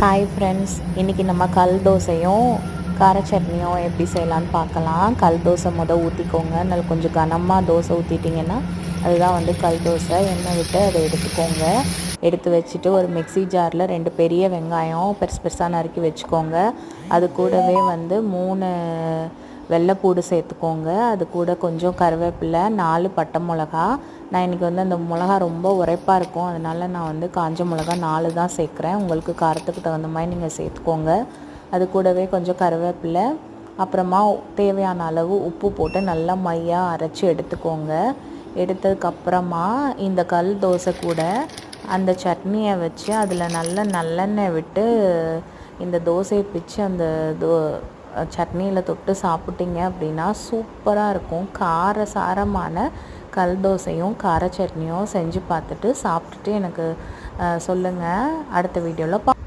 Hi friends, இன்றைக்கி நம்ம கல் தோசையும் கார சட்னியும் எப்படி செய்யலான்னு பார்க்கலாம். கல் தோசை ஊற்றிக்கோங்க. நல்ல கொஞ்சம் கனமாக தோசை ஊற்றிட்டிங்கன்னா அதுதான் கல் தோசை. எண்ணெய் விட்டு அதை எடுத்துக்கோங்க. எடுத்து வச்சுட்டு ஒரு மிக்ஸி ஜாரில் 2 பெரிய வெங்காயம் பெருசு பெருசாக நறுக்கி வச்சுக்கோங்க. அது கூடவே 3 வெள்ளைப்பூடு சேர்த்துக்கோங்க. அது கூட கொஞ்சம் கருவேப்பிலை, 4 பட்டை மிளகா. நான் இன்றைக்கி அந்த மிளகா ரொம்ப உரைப்பாக இருக்கும், அதனால் நான் காஞ்ச மிளகா 4 தான் சேர்க்குறேன். உங்களுக்கு காரத்துக்கு தகுந்த மாதிரி நீங்கள் சேர்த்துக்கோங்க. அது கூடவே கொஞ்சம் கருவேப்பிலை, அப்புறமா தேவையான அளவு உப்பு போட்டு நல்லா மையாக அரைச்சி எடுத்துக்கோங்க. எடுத்ததுக்கப்புறமா இந்த கல் தோசை கூட அந்த சட்னியை வச்சு அதில் நல்லெண்ணெய் விட்டு இந்த தோசையை பிச்சு அந்த சட்னியில் தொட்டு சாப்பிட்டிங்க அப்படின்னா சூப்பராக இருக்கும். காரசாரமான கல் தோசையும் கார சட்னியும் செஞ்சு பார்த்துட்டு சாப்பிட்டுட்டு எனக்கு சொல்லுங்கள். அடுத்த வீடியோவில்